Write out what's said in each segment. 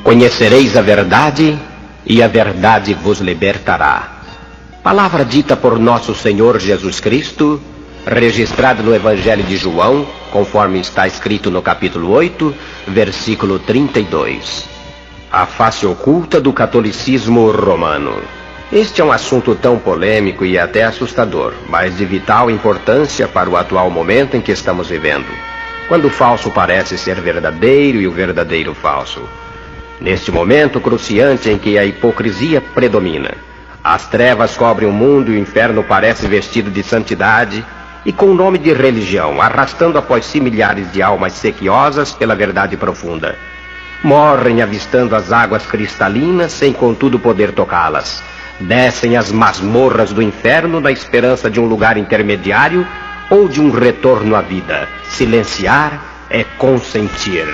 Conhecereis a verdade, e a verdade vos libertará. Palavra dita por nosso Senhor Jesus Cristo, registrada no Evangelho de João, conforme está escrito no capítulo 8, versículo 32. A face oculta do catolicismo romano. Este é um assunto tão polêmico e até assustador, mas de vital importância para o atual momento em que estamos vivendo, quando o falso parece ser verdadeiro e o verdadeiro falso. Neste momento cruciante em que a hipocrisia predomina, as trevas cobrem o mundo e o inferno parece vestido de santidade e com o nome de religião, arrastando após si milhares de almas sequiosas pela verdade profunda. Morrem avistando as águas cristalinas sem contudo poder tocá-las. Descem as masmorras do inferno na esperança de um lugar intermediário ou de um retorno à vida. Silenciar é consentir.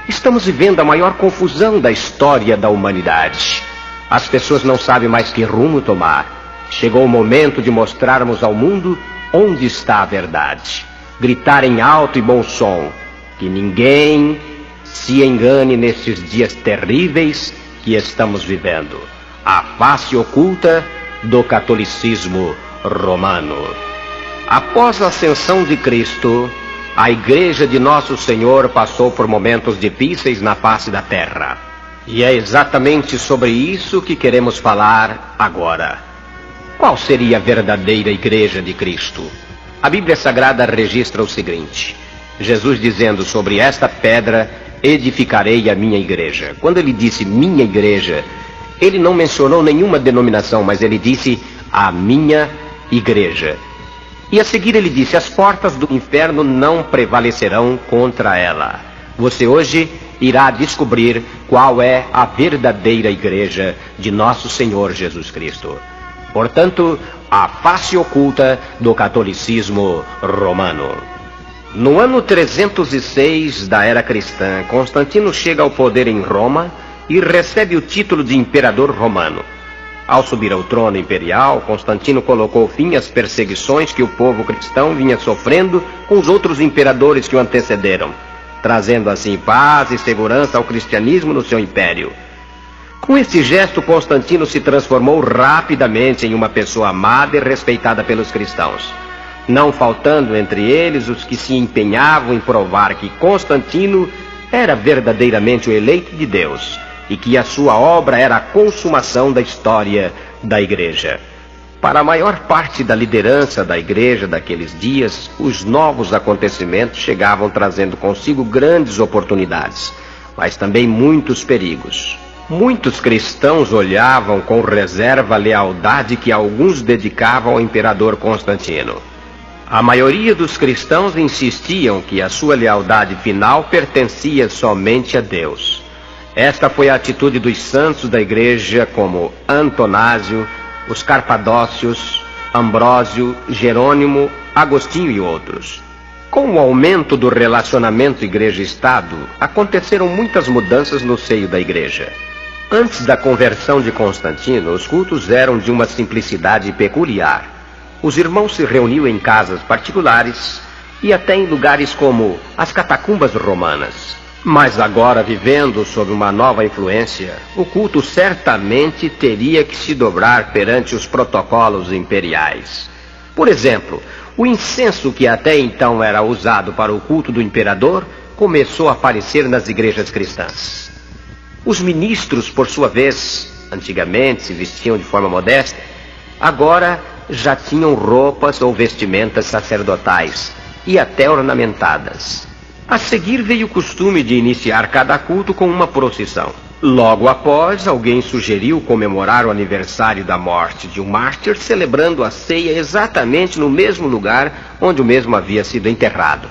Estamos vivendo a maior confusão da história da humanidade. As pessoas não sabem mais que rumo tomar. Chegou o momento de mostrarmos ao mundo onde está a verdade. Gritar em alto e bom som, que ninguém se engane nesses dias terríveis que estamos vivendo. A face oculta do catolicismo romano. Após a ascensão de Cristo, a Igreja de Nosso Senhor passou por momentos difíceis na face da terra. E é exatamente sobre isso que queremos falar agora. Qual seria a verdadeira Igreja de Cristo? A Bíblia Sagrada registra o seguinte: Jesus dizendo: sobre esta pedra edificarei a minha igreja. Quando ele disse minha igreja, ele não mencionou nenhuma denominação, mas ele disse a minha igreja. E a seguir ele disse: as portas do inferno não prevalecerão contra ela. Você hoje irá descobrir qual é a verdadeira igreja de nosso Senhor Jesus Cristo. Portanto, a face oculta do catolicismo romano. No ano 306 da era cristã, Constantino chega ao poder em Roma e recebe o título de imperador romano. Ao subir ao trono imperial, Constantino colocou fim às perseguições que o povo cristão vinha sofrendo com os outros imperadores que o antecederam, trazendo assim paz e segurança ao cristianismo no seu império. Com esse gesto, Constantino se transformou rapidamente em uma pessoa amada e respeitada pelos cristãos, não faltando entre eles os que se empenhavam em provar que Constantino era verdadeiramente o eleito de Deus e que a sua obra era a consumação da história da Igreja. Para a maior parte da liderança da Igreja daqueles dias, os novos acontecimentos chegavam trazendo consigo grandes oportunidades, mas também muitos perigos. Muitos cristãos olhavam com reserva a lealdade que alguns dedicavam ao imperador Constantino. A maioria dos cristãos insistiam que a sua lealdade final pertencia somente a Deus. Esta foi a atitude dos santos da Igreja como Antonásio, os Carpadócios, Ambrósio, Jerônimo, Agostinho e outros. Com o aumento do relacionamento Igreja-Estado, aconteceram muitas mudanças no seio da Igreja. Antes da conversão de Constantino, os cultos eram de uma simplicidade peculiar. Os irmãos se reuniam em casas particulares e até em lugares como as catacumbas romanas. Mas agora, vivendo sob uma nova influência, o culto certamente teria que se dobrar perante os protocolos imperiais. Por exemplo, o incenso que até então era usado para o culto do imperador começou a aparecer nas igrejas cristãs. Os ministros, por sua vez, antigamente se vestiam de forma modesta, agora já tinham roupas ou vestimentas sacerdotais e até ornamentadas. A seguir veio o costume de iniciar cada culto com uma procissão. Logo após, alguém sugeriu comemorar o aniversário da morte de um mártir, celebrando a ceia exatamente no mesmo lugar onde o mesmo havia sido enterrado.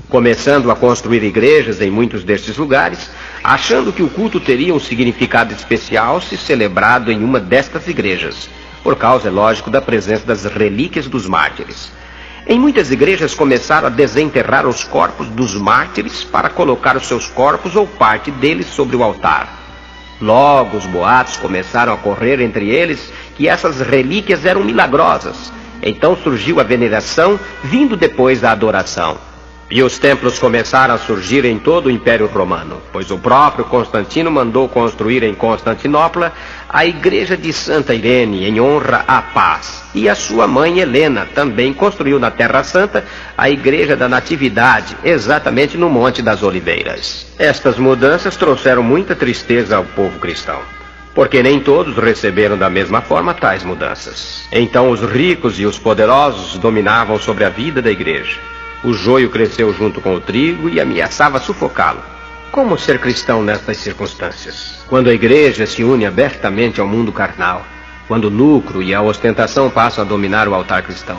Começando a construir igrejas em muitos destes lugares, achando que o culto teria um significado especial se celebrado em uma destas igrejas, por causa, é lógico, da presença das relíquias dos mártires. Em muitas igrejas começaram a desenterrar os corpos dos mártires para colocar os seus corpos ou parte deles sobre o altar. Logo, os boatos começaram a correr entre eles que essas relíquias eram milagrosas. Então surgiu a veneração, vindo depois a adoração. E os templos começaram a surgir em todo o Império Romano, pois o próprio Constantino mandou construir em Constantinopla a igreja de Santa Irene, em honra à paz. E a sua mãe Helena também construiu na Terra Santa a igreja da Natividade, exatamente no Monte das Oliveiras. Estas mudanças trouxeram muita tristeza ao povo cristão, porque nem todos receberam da mesma forma tais mudanças. Então os ricos e os poderosos dominavam sobre a vida da igreja. O joio cresceu junto com o trigo e ameaçava sufocá-lo. Como ser cristão nestas circunstâncias? Quando a igreja se une abertamente ao mundo carnal, quando o lucro e a ostentação passam a dominar o altar cristão,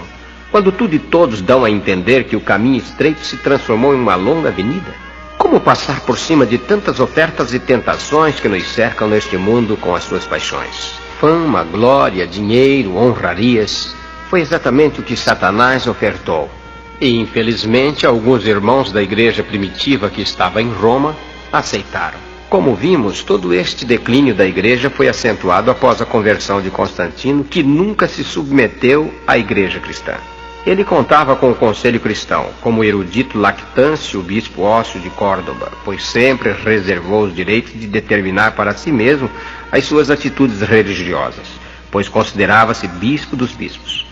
quando tudo e todos dão a entender que o caminho estreito se transformou em uma longa avenida? Como passar por cima de tantas ofertas e tentações que nos cercam neste mundo com as suas paixões? Fama, glória, dinheiro, honrarias, foi exatamente o que Satanás ofertou. E, infelizmente, alguns irmãos da igreja primitiva que estava em Roma aceitaram. Como vimos, todo este declínio da igreja foi acentuado após a conversão de Constantino, que nunca se submeteu à igreja cristã. Ele contava com o conselho cristão, como o erudito Lactâncio, bispo Ócio de Córdoba, pois sempre reservou os direitos de determinar para si mesmo as suas atitudes religiosas, pois considerava-se bispo dos bispos.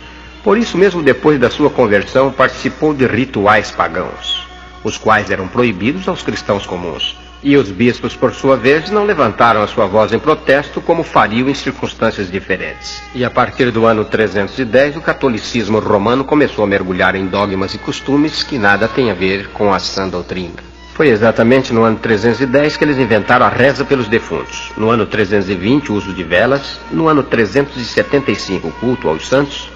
Por isso mesmo, depois da sua conversão, participou de rituais pagãos, os quais eram proibidos aos cristãos comuns. E os bispos, por sua vez, não levantaram a sua voz em protesto como fariam em circunstâncias diferentes. E a partir do ano 310, o catolicismo romano começou a mergulhar em dogmas e costumes que nada têm a ver com a sã doutrina. Foi exatamente no ano 310 que eles inventaram a reza pelos defuntos. No ano 320, o uso de velas. No ano 375, o culto aos santos.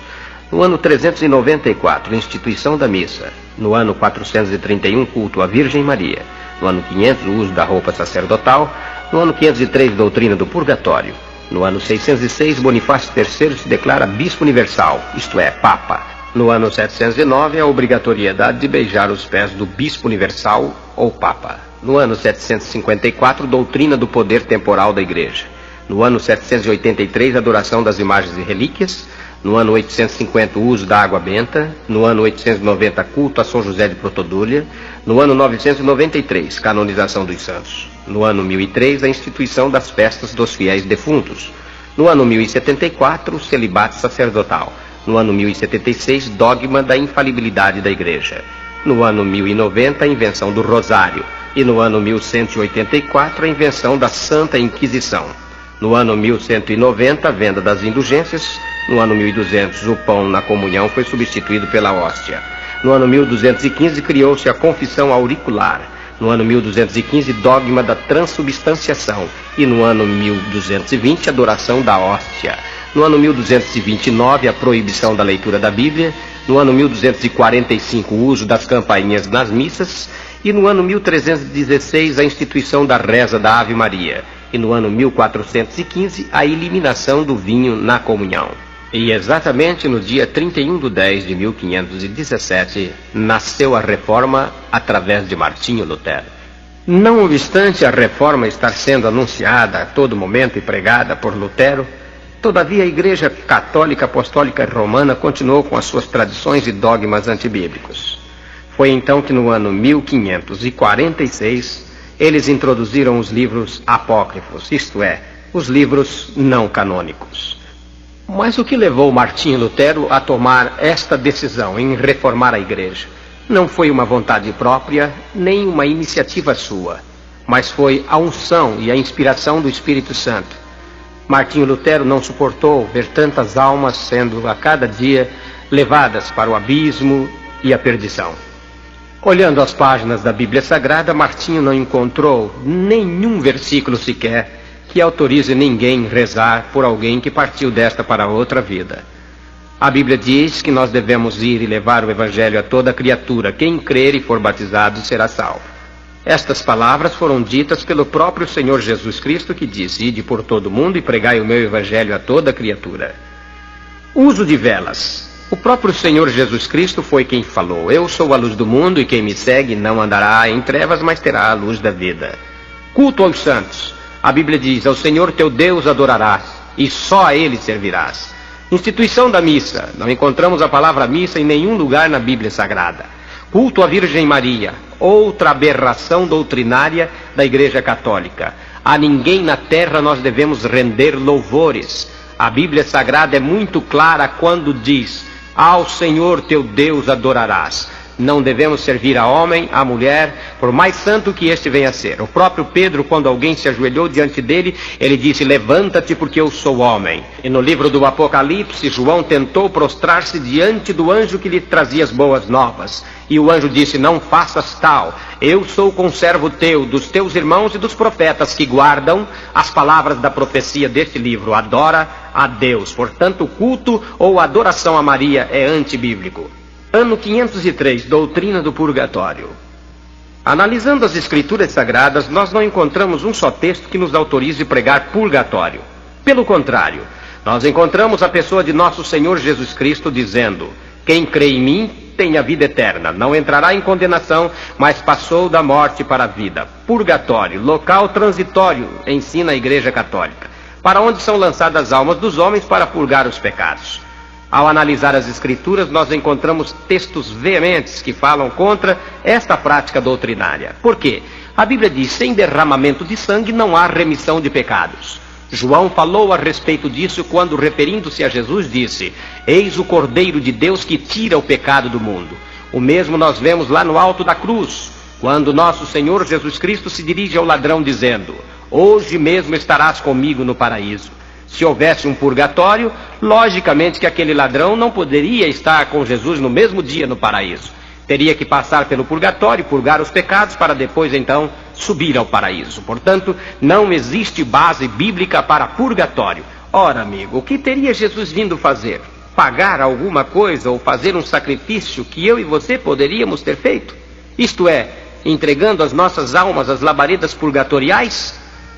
No ano 394, a instituição da missa. No ano 431, culto à Virgem Maria. No ano 500, o uso da roupa sacerdotal. No ano 503, doutrina do purgatório. No ano 606, Bonifácio III se declara bispo universal, isto é, papa. No ano 709, a obrigatoriedade de beijar os pés do bispo universal ou papa. No ano 754, doutrina do poder temporal da igreja. No ano 783, adoração das imagens e relíquias. No ano 850, o uso da água benta. No ano 890, culto a São José de Protodúlia. No ano 993, canonização dos santos. No ano 1003, a instituição das festas dos fiéis defuntos. No ano 1074, celibato sacerdotal. No ano 1076, dogma da infalibilidade da igreja. No ano 1090, a invenção do rosário. E no ano 1184, a invenção da Santa Inquisição. No ano 1190, a venda das indulgências. No ano 1200, o pão na comunhão foi substituído pela hóstia. No ano 1215, criou-se a confissão auricular. No ano 1215, dogma da transubstanciação. E no ano 1220, adoração da hóstia. No ano 1229, a proibição da leitura da Bíblia. No ano 1245, o uso das campainhas nas missas. E no ano 1316, a instituição da reza da Ave Maria. E no ano 1415, a eliminação do vinho na comunhão. E exatamente no dia 31/10/1517, nasceu a Reforma através de Martinho Lutero. Não obstante a Reforma estar sendo anunciada a todo momento e pregada por Lutero, todavia a Igreja Católica Apostólica Romana continuou com as suas tradições e dogmas antibíblicos. Foi então que no ano 1546, eles introduziram os livros apócrifos, isto é, os livros não canônicos. Mas o que levou Martinho Lutero a tomar esta decisão em reformar a igreja? Não foi uma vontade própria, nem uma iniciativa sua, mas foi a unção e a inspiração do Espírito Santo. Martinho Lutero não suportou ver tantas almas sendo a cada dia levadas para o abismo e a perdição. Olhando as páginas da Bíblia Sagrada, Martinho não encontrou nenhum versículo sequer que autorize ninguém rezar por alguém que partiu desta para outra vida. A Bíblia diz que nós devemos ir e levar o Evangelho a toda criatura. Quem crer e for batizado será salvo. Estas palavras foram ditas pelo próprio Senhor Jesus Cristo, que diz: ide por todo o mundo e pregai o meu Evangelho a toda criatura. Uso de velas. O próprio Senhor Jesus Cristo foi quem falou: eu sou a luz do mundo e quem me segue não andará em trevas, mas terá a luz da vida. Culto aos santos. A Bíblia diz: ao Senhor teu Deus adorarás e só a Ele servirás. Instituição da missa. Não encontramos a palavra missa em nenhum lugar na Bíblia Sagrada. Culto à Virgem Maria, outra aberração doutrinária da Igreja Católica. A ninguém na terra nós devemos render louvores. A Bíblia Sagrada é muito clara quando diz: ao Senhor teu Deus adorarás. Não devemos servir a homem, a mulher, por mais santo que este venha a ser. O próprio Pedro, quando alguém se ajoelhou diante dele, ele disse: levanta-te porque eu sou homem. E no livro do Apocalipse, João tentou prostrar-se diante do anjo que lhe trazia as boas novas. E o anjo disse: não faças tal, eu sou conservo teu, dos teus irmãos e dos profetas que guardam as palavras da profecia deste livro. Adora a Deus. Portanto, o culto ou adoração a Maria é antibíblico. Ano 503, doutrina do purgatório. Analisando as escrituras sagradas, nós não encontramos um só texto que nos autorize pregar purgatório. Pelo contrário, nós encontramos a pessoa de nosso Senhor Jesus Cristo dizendo: quem crê em mim tem a vida eterna, não entrará em condenação, mas passou da morte para a vida. Purgatório, local transitório, ensina a Igreja Católica, para onde são lançadas as almas dos homens para purgar os pecados. Ao analisar as Escrituras, nós encontramos textos veementes que falam contra esta prática doutrinária. Por quê? A Bíblia diz: sem derramamento de sangue não há remissão de pecados. João falou a respeito disso quando, referindo-se a Jesus, disse: eis o Cordeiro de Deus que tira o pecado do mundo. O mesmo nós vemos lá no alto da cruz, quando nosso Senhor Jesus Cristo se dirige ao ladrão dizendo: hoje mesmo estarás comigo no paraíso. Se houvesse um purgatório, logicamente que aquele ladrão não poderia estar com Jesus no mesmo dia no paraíso. Teria que passar pelo purgatório, purgar os pecados, para depois então subir ao paraíso. Portanto, não existe base bíblica para purgatório. Ora, amigo, o que teria Jesus vindo fazer? Pagar alguma coisa ou fazer um sacrifício que eu e você poderíamos ter feito? Isto é, entregando as nossas almas às labaredas purgatoriais?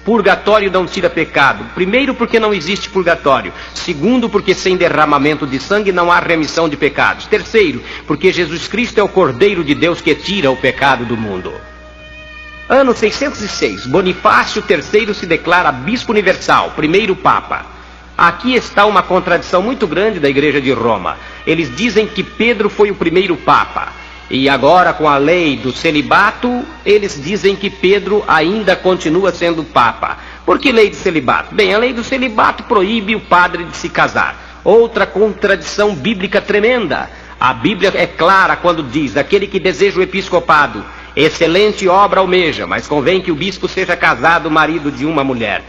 Purgatório não tira pecado. Primeiro, porque não existe purgatório. Segundo, porque sem derramamento de sangue não há remissão de pecados. Terceiro, porque Jesus Cristo é o Cordeiro de Deus que tira o pecado do mundo. Ano 606, Bonifácio III se declara Bispo Universal, primeiro Papa. Aqui está uma contradição muito grande da Igreja de Roma. Eles dizem que Pedro foi o primeiro Papa. E agora, com a lei do celibato, eles dizem que Pedro ainda continua sendo Papa. Por que lei de celibato? Bem, a lei do celibato proíbe o padre de se casar. Outra contradição bíblica tremenda. A Bíblia é clara quando diz: aquele que deseja o episcopado, excelente obra almeja, mas convém que o bispo seja casado, marido de uma mulher.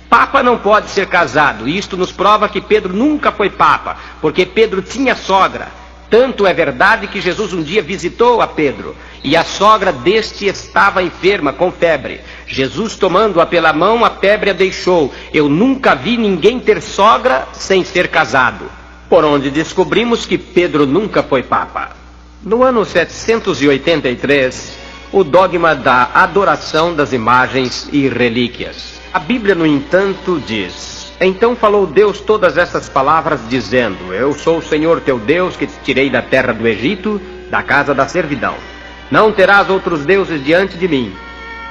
Papa não pode ser casado. Isto nos prova que Pedro nunca foi Papa, porque Pedro tinha sogra. Tanto é verdade que Jesus um dia visitou a Pedro, e a sogra deste estava enferma com febre. Jesus, tomando-a pela mão, a febre a deixou. Eu nunca vi ninguém ter sogra sem ser casado. Por onde descobrimos que Pedro nunca foi Papa. No ano 783, o dogma da adoração das imagens e relíquias. A Bíblia, no entanto, diz: então falou Deus todas essas palavras, dizendo: eu sou o Senhor teu Deus, que te tirei da terra do Egito, da casa da servidão. Não terás outros deuses diante de mim.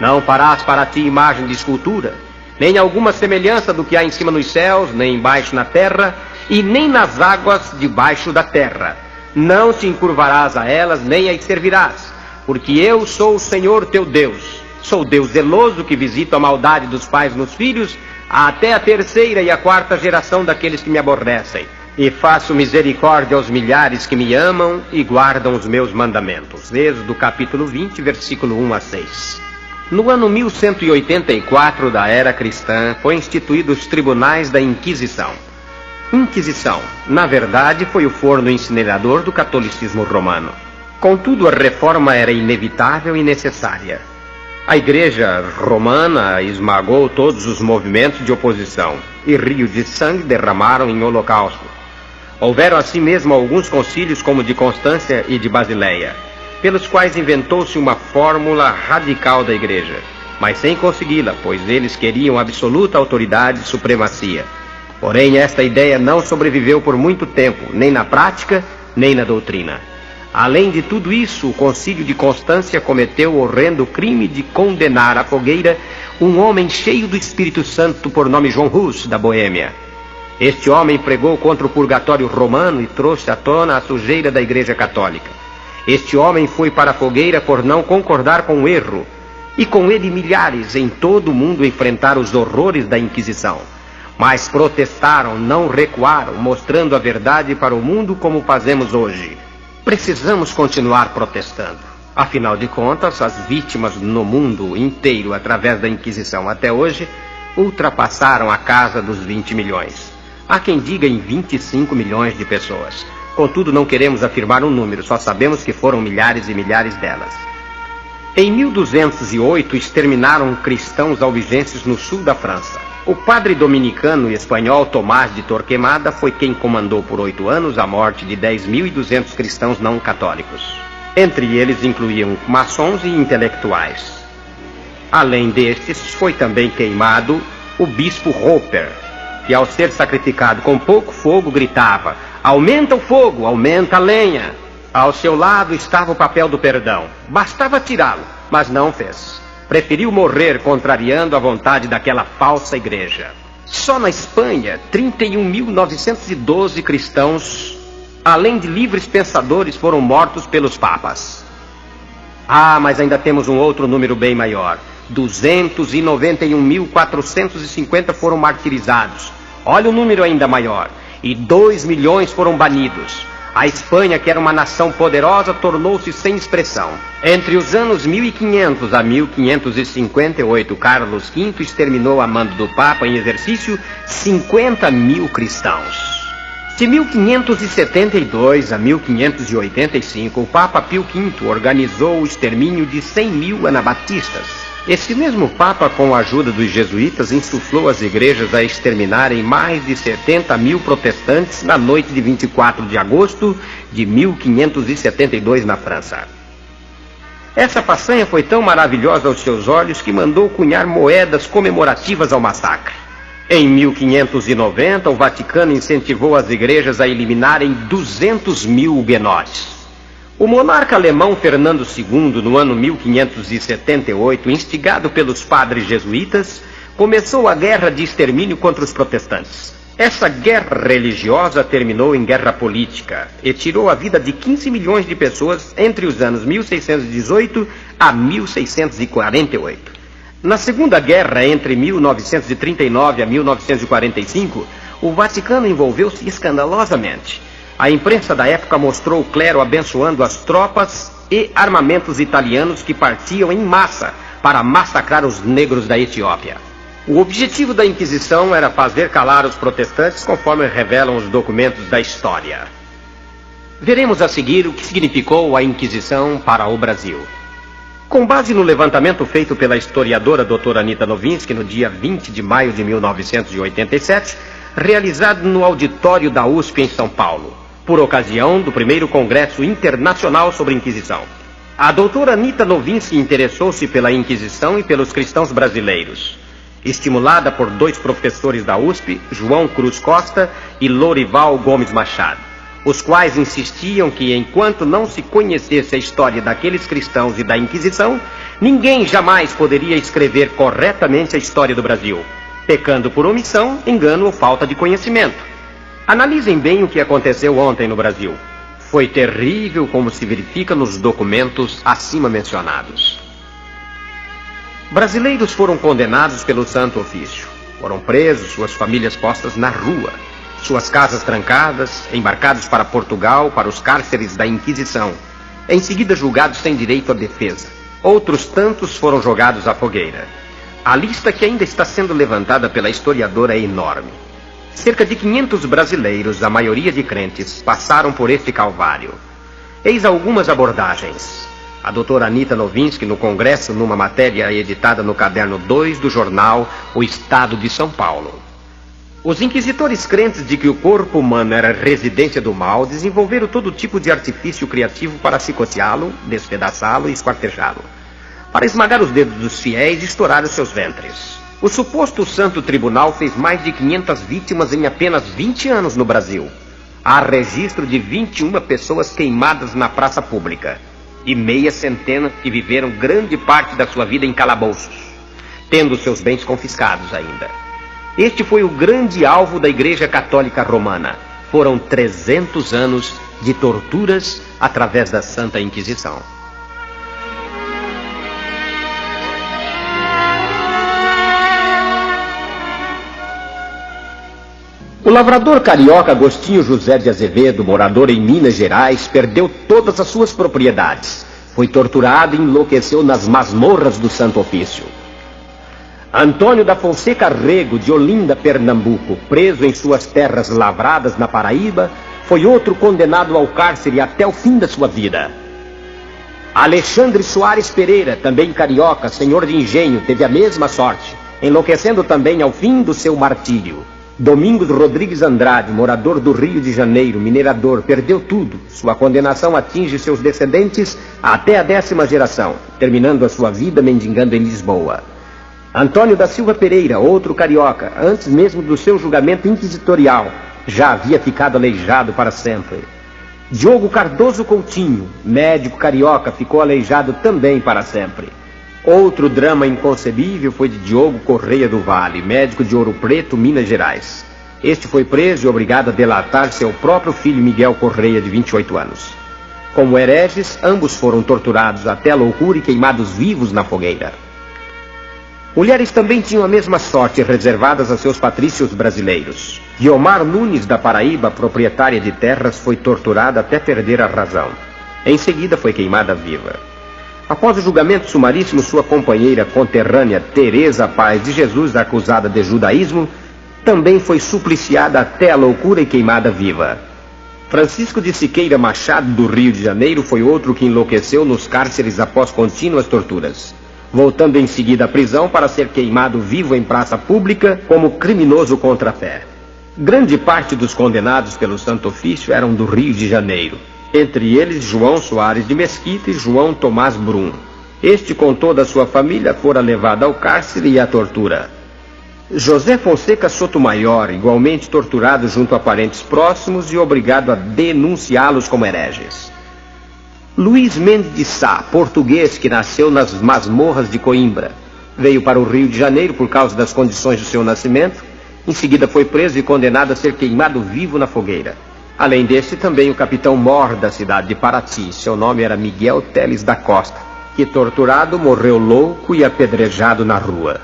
Não farás para ti imagem de escultura, nem alguma semelhança do que há em cima nos céus, nem embaixo na terra, e nem nas águas debaixo da terra. Não te encurvarás a elas, nem as servirás, porque eu sou o Senhor teu Deus. Sou Deus zeloso, que visito a maldade dos pais nos filhos, até a terceira e a quarta geração daqueles que me aborrecem. E faço misericórdia aos milhares que me amam e guardam os meus mandamentos. Êxodo capítulo 20, versículo 1 a 6. No ano 1184 da era cristã, foi instituídos os tribunais da Inquisição. Inquisição, na verdade, foi o forno incinerador do catolicismo romano. Contudo, a reforma era inevitável e necessária. A Igreja Romana esmagou todos os movimentos de oposição, e rios de sangue derramaram em holocausto. Houveram assim mesmo alguns concílios, como de Constância e de Basileia, pelos quais inventou-se uma fórmula radical da Igreja, mas sem consegui-la, pois eles queriam absoluta autoridade e supremacia. Porém, esta ideia não sobreviveu por muito tempo, nem na prática, nem na doutrina. Além de tudo isso, o Concílio de Constância cometeu o horrendo crime de condenar à fogueira um homem cheio do Espírito Santo por nome João Hus, da Boêmia. Este homem pregou contra o purgatório romano e trouxe à tona a sujeira da Igreja Católica. Este homem foi para a fogueira por não concordar com o erro, e com ele milhares em todo o mundo enfrentaram os horrores da Inquisição. Mas protestaram, não recuaram, mostrando a verdade para o mundo como fazemos hoje. Precisamos continuar protestando. Afinal de contas, as vítimas no mundo inteiro através da Inquisição até hoje ultrapassaram a casa dos 20 milhões. Há quem diga em 25 milhões de pessoas. Contudo, não queremos afirmar um número, só sabemos que foram milhares e milhares delas. Em 1208, exterminaram cristãos albigenses no sul da França. O padre dominicano e espanhol Tomás de Torquemada foi quem comandou por 8 anos a morte de 10.200 cristãos não católicos. Entre eles incluíam maçons e intelectuais. Além destes, foi também queimado o bispo Roper, que ao ser sacrificado com pouco fogo gritava: "Aumenta o fogo, aumenta a lenha!" Ao seu lado estava o papel do perdão. Bastava tirá-lo, mas não fez. Preferiu morrer contrariando a vontade daquela falsa igreja. Só na Espanha, 31.912 cristãos, além de livres pensadores, foram mortos pelos papas. Ah, mas ainda temos um outro número bem maior. 291.450 foram martirizados. Olha o número ainda maior. E 2 milhões foram banidos. A Espanha, que era uma nação poderosa, tornou-se sem expressão. Entre os anos 1500 a 1558, Carlos V exterminou a mando do Papa em exercício 50.000 cristãos. De 1572 a 1585, o Papa Pio V organizou o extermínio de 100.000 anabatistas. Esse mesmo Papa, com a ajuda dos jesuítas, insuflou as igrejas a exterminarem mais de 70.000 protestantes na noite de 24 de agosto de 1572 na França. Essa façanha foi tão maravilhosa aos seus olhos que mandou cunhar moedas comemorativas ao massacre. Em 1590, o Vaticano incentivou as igrejas a eliminarem 200.000 huguenotes. O monarca alemão Fernando II, no ano 1578, instigado pelos padres jesuítas, começou a guerra de extermínio contra os protestantes. Essa guerra religiosa terminou em guerra política e tirou a vida de 15 milhões de pessoas entre os anos 1618 a 1648. Na Segunda Guerra, entre 1939 a 1945, o Vaticano envolveu-se escandalosamente. A imprensa da época mostrou o clero abençoando as tropas e armamentos italianos que partiam em massa para massacrar os negros da Etiópia. O objetivo da Inquisição era fazer calar os protestantes, conforme revelam os documentos da história. Veremos a seguir o que significou a Inquisição para o Brasil. Com base no levantamento feito pela historiadora doutora Anita Novinsky no dia 20 de maio de 1987, realizado no auditório da USP em São Paulo, por ocasião do primeiro Congresso Internacional sobre Inquisição. A doutora Anita Novinsky interessou-se pela Inquisição e pelos cristãos brasileiros, estimulada por 2 professores da USP, João Cruz Costa e Lorival Gomes Machado, os quais insistiam que, enquanto não se conhecesse a história daqueles cristãos e da Inquisição, ninguém jamais poderia escrever corretamente a história do Brasil, pecando por omissão, engano ou falta de conhecimento. Analisem bem o que aconteceu ontem no Brasil. Foi terrível, como se verifica nos documentos acima mencionados. Brasileiros foram condenados pelo Santo Ofício. Foram presos, suas famílias postas na rua, suas casas trancadas, embarcados para Portugal, para os cárceres da Inquisição, em seguida julgados sem direito à defesa. Outros tantos foram jogados à fogueira. A lista que ainda está sendo levantada pela historiadora é enorme. Cerca de 500 brasileiros, a maioria de crentes, passaram por este calvário. Eis algumas abordagens. A doutora Anita Novinsky, no Congresso, numa matéria editada no caderno 2 do jornal O Estado de São Paulo. Os inquisitores, crentes de que o corpo humano era residência do mal, desenvolveram todo tipo de artifício criativo para chicoteá-lo, despedaçá-lo e esquartejá-lo, para esmagar os dedos dos fiéis e estourar os seus ventres. O suposto Santo Tribunal fez mais de 500 vítimas em apenas 20 anos no Brasil. Há registro de 21 pessoas queimadas na praça pública e meia centena que viveram grande parte da sua vida em calabouços, tendo seus bens confiscados ainda. Este foi o grande alvo da Igreja Católica Romana. Foram 300 anos de torturas através da Santa Inquisição. O lavrador carioca Agostinho José de Azevedo, morador em Minas Gerais, perdeu todas as suas propriedades. Foi torturado e enlouqueceu nas masmorras do Santo Ofício. Antônio da Fonseca Rego, de Olinda, Pernambuco, preso em suas terras lavradas na Paraíba, foi outro condenado ao cárcere até o fim da sua vida. Alexandre Soares Pereira, também carioca, senhor de engenho, teve a mesma sorte, enlouquecendo também ao fim do seu martírio. Domingos Rodrigues Andrade, morador do Rio de Janeiro, minerador, perdeu tudo. Sua condenação atinge seus descendentes até a 10ª geração, terminando a sua vida mendigando em Lisboa. Antônio da Silva Pereira, outro carioca, antes mesmo do seu julgamento inquisitorial, já havia ficado aleijado para sempre. Diogo Cardoso Coutinho, médico carioca, ficou aleijado também para sempre. Outro drama inconcebível foi de Diogo Correia do Vale, médico de Ouro Preto, Minas Gerais. Este foi preso e obrigado a delatar seu próprio filho Miguel Correia, de 28 anos. Como hereges, ambos foram torturados até a loucura e queimados vivos na fogueira. Mulheres também tinham a mesma sorte, reservadas a seus patrícios brasileiros. Guiomar Nunes, da Paraíba, proprietária de terras, foi torturada até perder a razão. Em seguida foi queimada viva. Após o julgamento sumaríssimo, sua companheira conterrânea Teresa Paz de Jesus, acusada de judaísmo, também foi supliciada até a loucura e queimada viva. Francisco de Siqueira Machado, do Rio de Janeiro, foi outro que enlouqueceu nos cárceres após contínuas torturas, voltando em seguida à prisão para ser queimado vivo em praça pública como criminoso contra a fé. Grande parte dos condenados pelo Santo Ofício eram do Rio de Janeiro. Entre eles, João Soares de Mesquita e João Tomás Brum. Este, com toda a sua família, fora levado ao cárcere e à tortura. José Fonseca Sotomayor, igualmente torturado junto a parentes próximos e obrigado a denunciá-los como hereges. Luiz Mendes de Sá, português que nasceu nas masmorras de Coimbra, veio para o Rio de Janeiro por causa das condições do seu nascimento. Em seguida foi preso e condenado a ser queimado vivo na fogueira. Além deste, também o capitão mor da cidade de Paraty, seu nome era Miguel Teles da Costa, que torturado morreu louco e apedrejado na rua.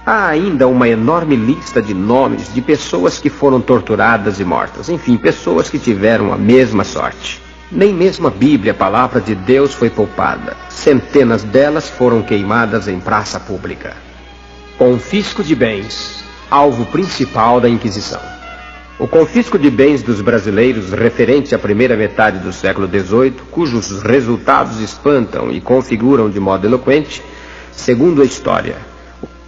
Há ainda uma enorme lista de nomes de pessoas que foram torturadas e mortas, enfim, pessoas que tiveram a mesma sorte. Nem mesmo a Bíblia, a palavra de Deus, foi poupada. Centenas delas foram queimadas em praça pública. Confisco de bens, alvo principal da Inquisição. O confisco de bens dos brasileiros referente à primeira metade do século XVIII, cujos resultados espantam e configuram de modo eloquente, segundo a história.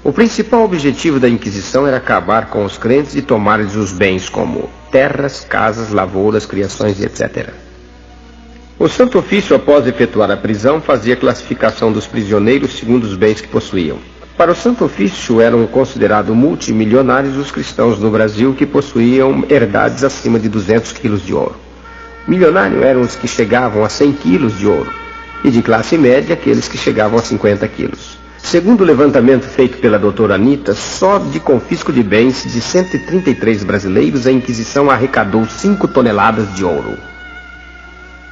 O principal objetivo da Inquisição era acabar com os crentes e tomar-lhes os bens como terras, casas, lavouras, criações, etc. O Santo Ofício, após efetuar a prisão, fazia classificação dos prisioneiros segundo os bens que possuíam. Para o Santo Ofício eram considerados multimilionários os cristãos no Brasil que possuíam herdades acima de 200 quilos de ouro. Milionários eram os que chegavam a 100 quilos de ouro, e de classe média aqueles que chegavam a 50 quilos. Segundo o levantamento feito pela doutora Anita, só de confisco de bens de 133 brasileiros a Inquisição arrecadou 5 toneladas de ouro.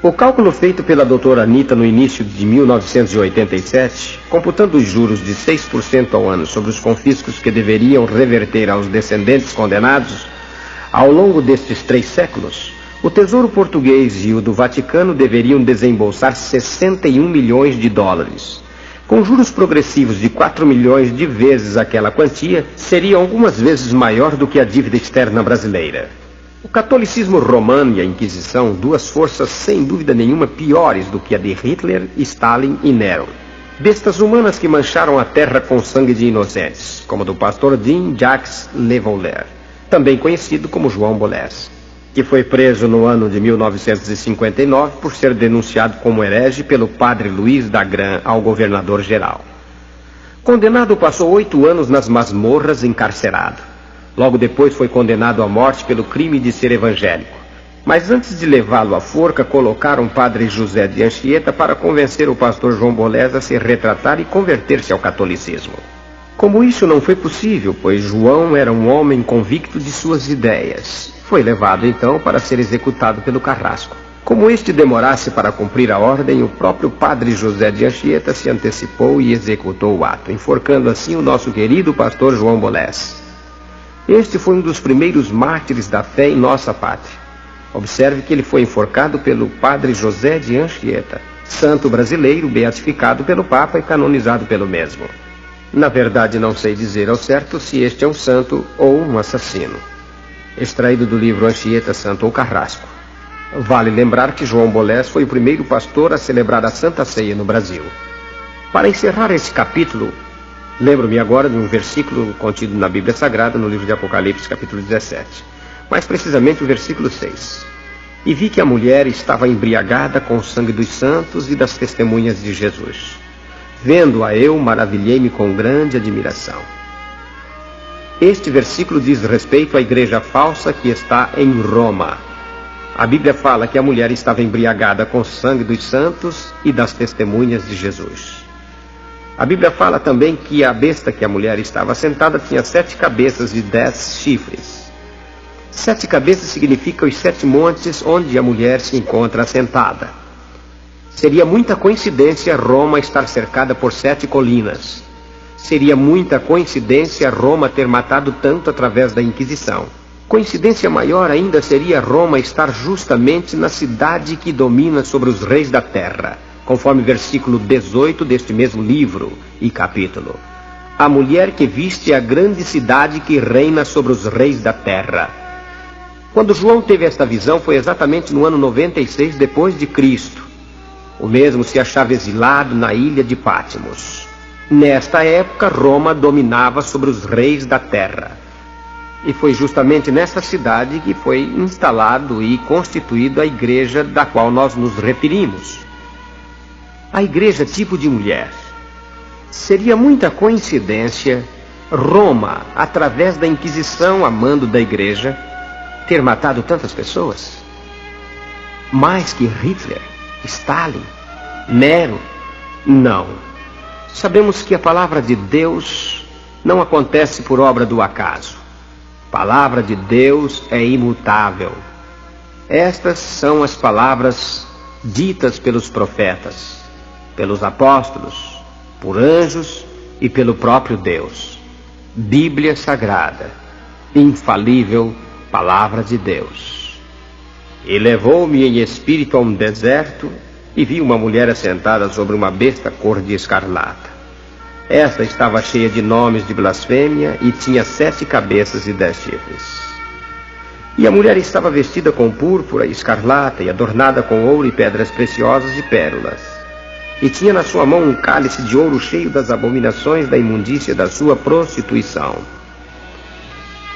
O cálculo feito pela doutora Anita no início de 1987, computando os juros de 6% ao ano sobre os confiscos que deveriam reverter aos descendentes condenados, ao longo destes 3 séculos, o Tesouro Português e o do Vaticano deveriam desembolsar 61 milhões de dólares. Com juros progressivos de 4 milhões de vezes aquela quantia, seria algumas vezes maior do que a dívida externa brasileira. O catolicismo romano e a Inquisição, duas forças sem dúvida nenhuma piores do que a de Hitler, Stalin e Nero. Bestas humanas que mancharam a terra com sangue de inocentes, como do pastor Jean-Jacques Le Vauleur, também conhecido como João Bolés, que foi preso no ano de 1959 por ser denunciado como herege pelo padre Luiz Dagran ao governador-geral. Condenado, passou 8 anos nas masmorras encarcerado. Logo depois foi condenado à morte pelo crime de ser evangélico. Mas antes de levá-lo à forca, colocaram o padre José de Anchieta para convencer o pastor João Bolés a se retratar e converter-se ao catolicismo. Como isso não foi possível, pois João era um homem convicto de suas ideias, foi levado então para ser executado pelo carrasco. Como este demorasse para cumprir a ordem, o próprio padre José de Anchieta se antecipou e executou o ato, enforcando assim o nosso querido pastor João Bolés. Este foi um dos primeiros mártires da fé em nossa pátria. Observe que ele foi enforcado pelo padre José de Anchieta, santo brasileiro beatificado pelo Papa e canonizado pelo mesmo. Na verdade, não sei dizer ao certo se este é um santo ou um assassino. Extraído do livro Anchieta, Santo ou Carrasco. Vale lembrar que João Bolés foi o primeiro pastor a celebrar a Santa Ceia no Brasil. Para encerrar esse capítulo, lembro-me agora de um versículo contido na Bíblia Sagrada, no livro de Apocalipse, capítulo 17. Mais precisamente o versículo 6. E vi que a mulher estava embriagada com o sangue dos santos e das testemunhas de Jesus. Vendo-a eu, maravilhei-me com grande admiração. Este versículo diz respeito à igreja falsa que está em Roma. A Bíblia fala que a mulher estava embriagada com o sangue dos santos e das testemunhas de Jesus. A Bíblia fala também que a besta que a mulher estava sentada tinha 7 cabeças e 10 chifres. 7 cabeças significa os 7 montes onde a mulher se encontra assentada. Seria muita coincidência Roma estar cercada por 7 colinas. Seria muita coincidência Roma ter matado tanto através da Inquisição. Coincidência maior ainda seria Roma estar justamente na cidade que domina sobre os reis da terra, conforme versículo 18 deste mesmo livro e capítulo. A mulher que viste a grande cidade que reina sobre os reis da terra. Quando João teve esta visão foi exatamente no ano 96 depois de Cristo. O mesmo se achava exilado na ilha de Patmos. Nesta época, Roma dominava sobre os reis da terra. E foi justamente nessa cidade que foi instalado e constituído a igreja da qual nós nos referimos. A igreja tipo de mulher. Seria muita coincidência Roma, através da Inquisição a mando da igreja, ter matado tantas pessoas? Mais que Hitler, Stalin, Nero? Não. Sabemos que a palavra de Deus não acontece por obra do acaso. A palavra de Deus é imutável. Estas são as palavras ditas pelos profetas, pelos apóstolos, por anjos e pelo próprio Deus. Bíblia Sagrada, infalível palavra de Deus. E levou-me em espírito a um deserto e vi uma mulher assentada sobre uma besta cor de escarlata. Esta estava cheia de nomes de blasfêmia e tinha 7 cabeças e 10 chifres. E a mulher estava vestida com púrpura e escarlata e adornada com ouro e pedras preciosas e pérolas. E tinha na sua mão um cálice de ouro cheio das abominações da imundícia da sua prostituição.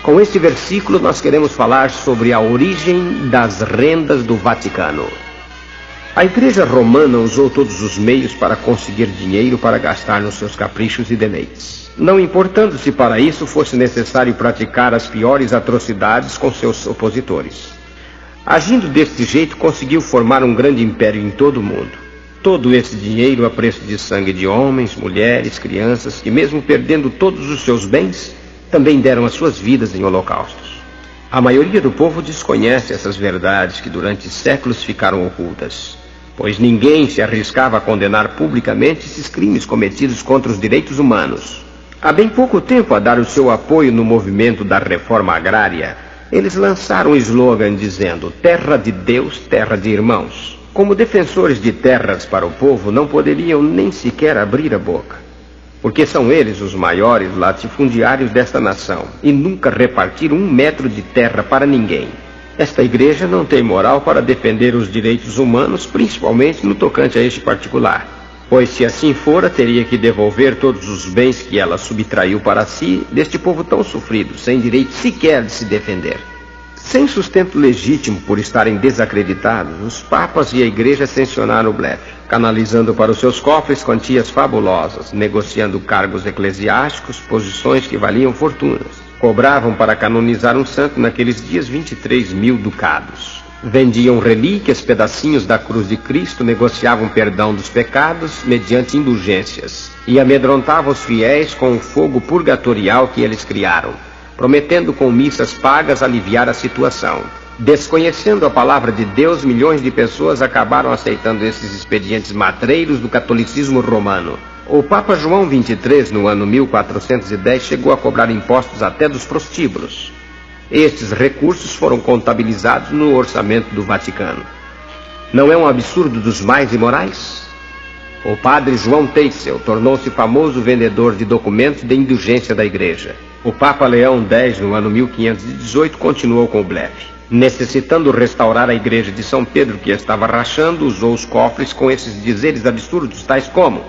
Com este versículo nós queremos falar sobre a origem das rendas do Vaticano. A Igreja Romana usou todos os meios para conseguir dinheiro para gastar nos seus caprichos e deleites, não importando se para isso fosse necessário praticar as piores atrocidades com seus opositores. Agindo deste jeito, conseguiu formar um grande império em todo o mundo. Todo esse dinheiro a preço de sangue de homens, mulheres, crianças, que mesmo perdendo todos os seus bens, também deram as suas vidas em holocaustos. A maioria do povo desconhece essas verdades que durante séculos ficaram ocultas, pois ninguém se arriscava a condenar publicamente esses crimes cometidos contra os direitos humanos. Há bem pouco tempo, a dar o seu apoio no movimento da reforma agrária, eles lançaram um slogan dizendo: terra de Deus, terra de irmãos. Como defensores de terras para o povo, não poderiam nem sequer abrir a boca, porque são eles os maiores latifundiários desta nação e nunca repartiram 1 metro de terra para ninguém. Esta igreja não tem moral para defender os direitos humanos, principalmente no tocante a este particular, pois se assim fora, teria que devolver todos os bens que ela subtraiu para si deste povo tão sofrido, sem direito sequer de se defender. Sem sustento legítimo por estarem desacreditados, os papas e a igreja sancionaram o blefe, canalizando para os seus cofres quantias fabulosas, negociando cargos eclesiásticos, posições que valiam fortunas. Cobravam para canonizar um santo naqueles dias 23 mil ducados. Vendiam relíquias, pedacinhos da cruz de Cristo, negociavam perdão dos pecados mediante indulgências e amedrontavam os fiéis com o fogo purgatorial que eles criaram, prometendo com missas pagas aliviar a situação. Desconhecendo a palavra de Deus, milhões de pessoas acabaram aceitando esses expedientes matreiros do catolicismo romano. O Papa João XXIII, no ano 1410, chegou a cobrar impostos até dos prostíbulos. Estes recursos foram contabilizados no orçamento do Vaticano. Não é um absurdo dos mais imorais? O padre João Teitzel tornou-se famoso vendedor de documentos de indulgência da Igreja. O Papa Leão X, no ano 1518, continuou com o blefe. Necessitando restaurar a Igreja de São Pedro, que estava rachando, usou os cofres com esses dizeres absurdos, tais como: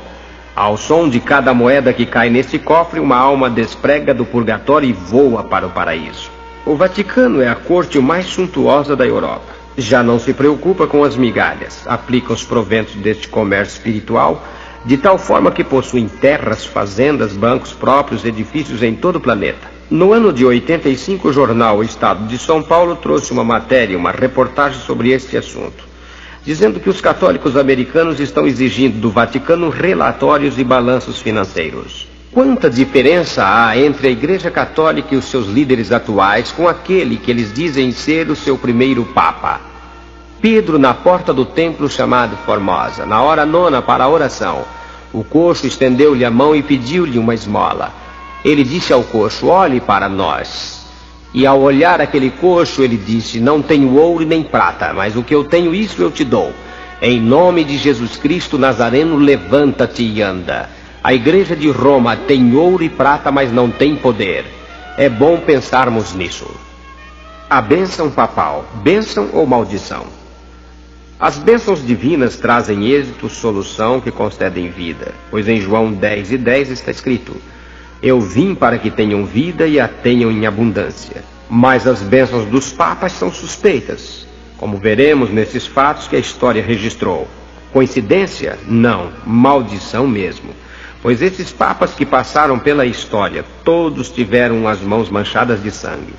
ao som de cada moeda que cai neste cofre, uma alma desprega do purgatório e voa para o paraíso. O Vaticano é a corte mais suntuosa da Europa. Já não se preocupa com as migalhas, aplica os proventos deste comércio espiritual, de tal forma que possuem terras, fazendas, bancos próprios, edifícios em todo o planeta. No ano de 85, o jornal O Estado de São Paulo trouxe uma matéria, uma reportagem sobre este assunto, dizendo que os católicos americanos estão exigindo do Vaticano relatórios e balanços financeiros. Quanta diferença há entre a Igreja Católica e os seus líderes atuais com aquele que eles dizem ser o seu primeiro Papa. Pedro, na porta do templo chamado Formosa, na hora nona para a oração, o coxo estendeu-lhe a mão e pediu-lhe uma esmola. Ele disse ao coxo: olhe para nós. E ao olhar aquele coxo, ele disse: não tenho ouro e nem prata, mas o que eu tenho, isso eu te dou. Em nome de Jesus Cristo Nazareno, levanta-te e anda. A Igreja de Roma tem ouro e prata, mas não tem poder. É bom pensarmos nisso. A bênção papal, bênção ou maldição? As bênçãos divinas trazem êxito, solução, que concedem vida, pois em João 10:10 está escrito: eu vim para que tenham vida e a tenham em abundância. Mas as bênçãos dos papas são suspeitas, como veremos nesses fatos que a história registrou. Coincidência? Não, maldição mesmo. Pois esses papas que passaram pela história, todos tiveram as mãos manchadas de sangue.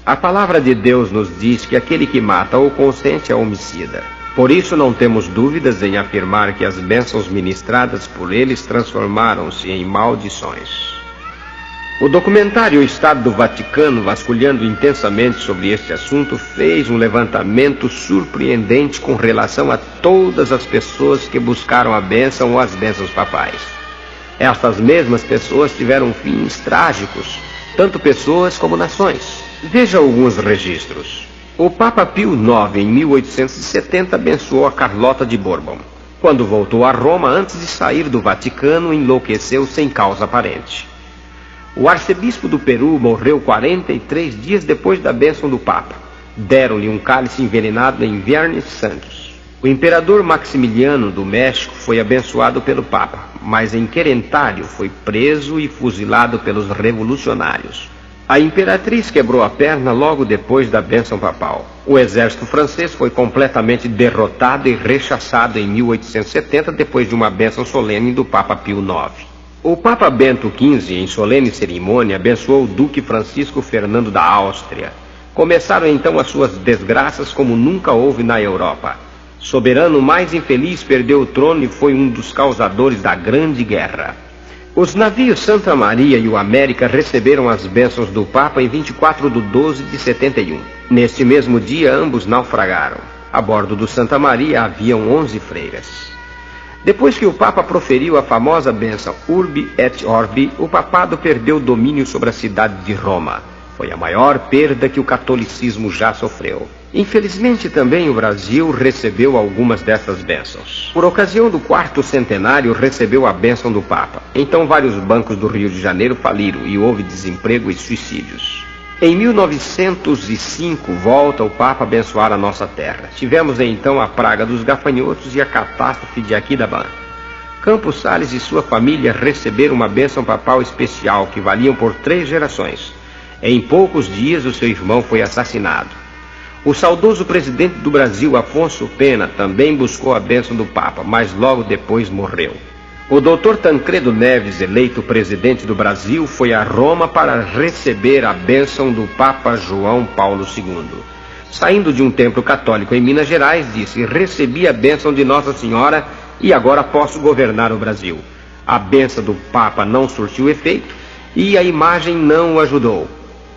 A palavra de Deus nos diz que aquele que mata ou consente é homicida. Por isso não temos dúvidas em afirmar que as bênçãos ministradas por eles transformaram-se em maldições. O documentário O Estado do Vaticano, vasculhando intensamente sobre este assunto, fez um levantamento surpreendente com relação a todas as pessoas que buscaram a bênção ou as bênçãos papais. Estas mesmas pessoas tiveram fins trágicos, tanto pessoas como nações. Veja alguns registros. O Papa Pio IX, em 1870, abençoou a Carlota de Bourbon. Quando voltou a Roma, antes de sair do Vaticano, enlouqueceu sem causa aparente. O arcebispo do Peru morreu 43 dias depois da bênção do Papa. Deram-lhe um cálice envenenado em Viernes Santos. O imperador Maximiliano do México foi abençoado pelo Papa, mas em Querentário foi preso e fuzilado pelos revolucionários. A imperatriz quebrou a perna logo depois da bênção papal. O exército francês foi completamente derrotado e rechaçado em 1870 depois de uma bênção solene do Papa Pio IX. O Papa Bento XV, em solene cerimônia, abençoou o Duque Francisco Fernando da Áustria. Começaram então as suas desgraças como nunca houve na Europa. Soberano mais infeliz perdeu o trono e foi um dos causadores da Grande Guerra. Os navios Santa Maria e o América receberam as bênçãos do Papa em 24/12 de 71. Neste mesmo dia, ambos naufragaram. A bordo do Santa Maria haviam 11 freiras. Depois que o Papa proferiu a famosa bênção Urbi et Orbi, o papado perdeu o domínio sobre a cidade de Roma. Foi a maior perda que o catolicismo já sofreu. Infelizmente também o Brasil recebeu algumas dessas bênçãos. Por ocasião do 4º centenário, recebeu a bênção do Papa. Então vários bancos do Rio de Janeiro faliram e houve desemprego e suicídios. Em 1905, volta o Papa a abençoar a nossa terra. Tivemos então a praga dos gafanhotos e a catástrofe de Aquidauã. Campos Sales e sua família receberam uma bênção papal especial que valiam por 3 gerações. Em poucos dias, o seu irmão foi assassinado. O saudoso presidente do Brasil, Afonso Pena, também buscou a bênção do Papa, mas logo depois morreu. O Dr. Tancredo Neves, eleito presidente do Brasil, foi a Roma para receber a bênção do Papa João Paulo II. Saindo de um templo católico em Minas Gerais, disse: recebi a bênção de Nossa Senhora e agora posso governar o Brasil. A bênção do Papa não surtiu efeito e a imagem não o ajudou.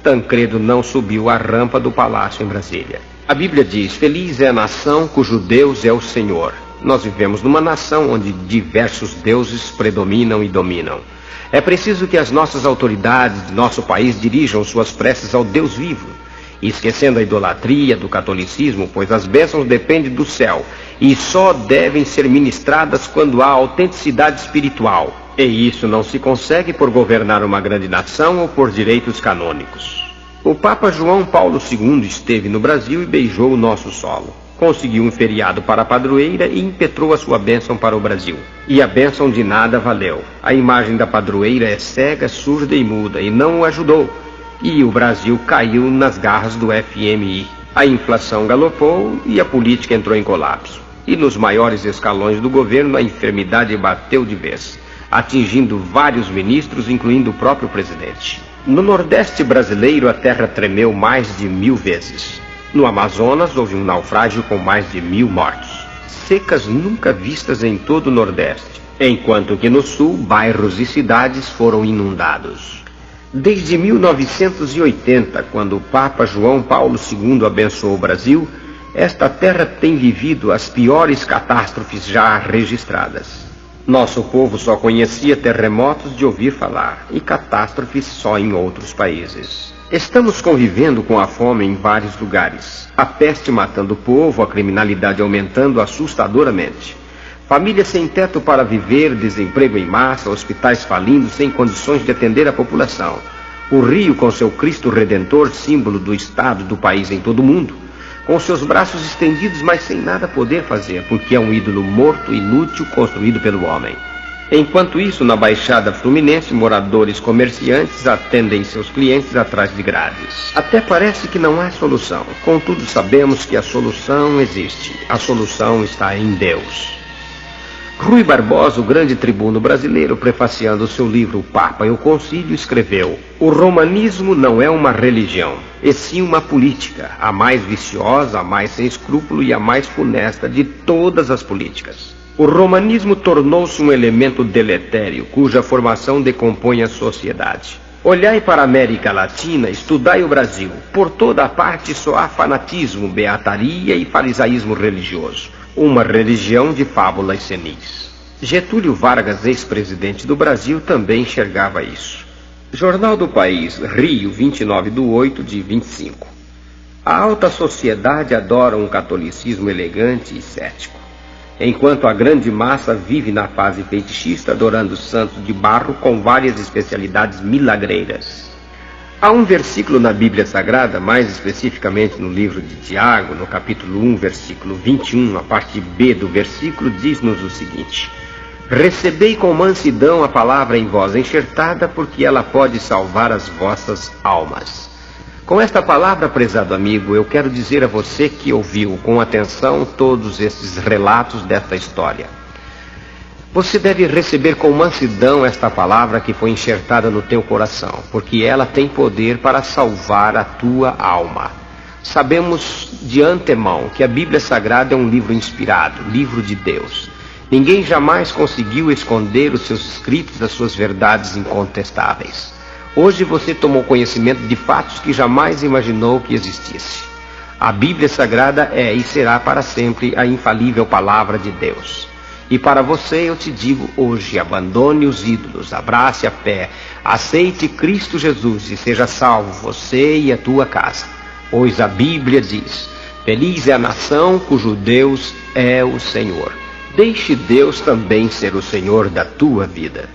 Tancredo não subiu a rampa do palácio em Brasília. A Bíblia diz: feliz é a nação cujo Deus é o Senhor. Nós vivemos numa nação onde diversos deuses predominam e dominam. É preciso que as nossas autoridades de nosso país dirijam suas preces ao Deus vivo, esquecendo a idolatria do catolicismo, pois as bênçãos dependem do céu e só devem ser ministradas quando há autenticidade espiritual. E isso não se consegue por governar uma grande nação ou por direitos canônicos. O Papa João Paulo II esteve no Brasil e beijou o nosso solo. Conseguiu um feriado para a padroeira e impetrou a sua bênção para o Brasil. E a bênção de nada valeu. A imagem da padroeira é cega, surda e muda e não o ajudou. E o Brasil caiu nas garras do FMI. A inflação galopou e a política entrou em colapso. E nos maiores escalões do governo a enfermidade bateu de vez, atingindo vários ministros, incluindo o próprio presidente. No Nordeste brasileiro a terra tremeu mais de 1000 vezes. No Amazonas houve um naufrágio com mais de 1000 mortos. Secas nunca vistas em todo o Nordeste, enquanto que no Sul bairros e cidades foram inundados. Desde 1980, quando o Papa João Paulo II abençoou o Brasil, esta terra tem vivido as piores catástrofes já registradas. Nosso povo só conhecia terremotos de ouvir falar e catástrofes só em outros países. Estamos convivendo com a fome em vários lugares. A peste matando o povo, a criminalidade aumentando assustadoramente. Famílias sem teto para viver, desemprego em massa, hospitais falindo sem condições de atender a população. O Rio com seu Cristo Redentor, símbolo do Estado do país em todo o mundo, com seus braços estendidos, mas sem nada poder fazer, porque é um ídolo morto, inútil, construído pelo homem. Enquanto isso, na Baixada Fluminense, moradores comerciantes atendem seus clientes atrás de grades. Até parece que não há solução. Contudo, sabemos que a solução existe. A solução está em Deus. Rui Barbosa, o grande tribuno brasileiro, prefaciando o seu livro O Papa e o Concílio, escreveu: o romanismo não é uma religião, e sim uma política, a mais viciosa, a mais sem escrúpulo e a mais funesta de todas as políticas. O romanismo tornou-se um elemento deletério, cuja formação decompõe a sociedade. Olhai para a América Latina, estudai o Brasil. Por toda a parte só há fanatismo, beataria e farisaísmo religioso. Uma religião de fábulas senis. Getúlio Vargas, ex-presidente do Brasil, também enxergava isso. Jornal do País, Rio, 29/8/25. A alta sociedade adora um catolicismo elegante e cético, enquanto a grande massa vive na fase fetichista, adorando santos de barro com várias especialidades milagreiras. Há um versículo na Bíblia Sagrada, mais especificamente no livro de Tiago, no capítulo 1, versículo 21, a parte B do versículo, diz-nos o seguinte: recebei com mansidão a palavra em vós enxertada, porque ela pode salvar as vossas almas. Com esta palavra, prezado amigo, eu quero dizer a você que ouviu com atenção todos esses relatos desta história. Você deve receber com mansidão esta palavra que foi enxertada no teu coração, porque ela tem poder para salvar a tua alma. Sabemos de antemão que a Bíblia Sagrada é um livro inspirado, livro de Deus. Ninguém jamais conseguiu esconder os seus escritos, as suas verdades incontestáveis. Hoje você tomou conhecimento de fatos que jamais imaginou que existisse. A Bíblia Sagrada é e será para sempre a infalível palavra de Deus. E para você eu te digo hoje: abandone os ídolos, abrace a fé, aceite Cristo Jesus e seja salvo você e a tua casa. Pois a Bíblia diz: feliz é a nação cujo Deus é o Senhor. Deixe Deus também ser o Senhor da tua vida.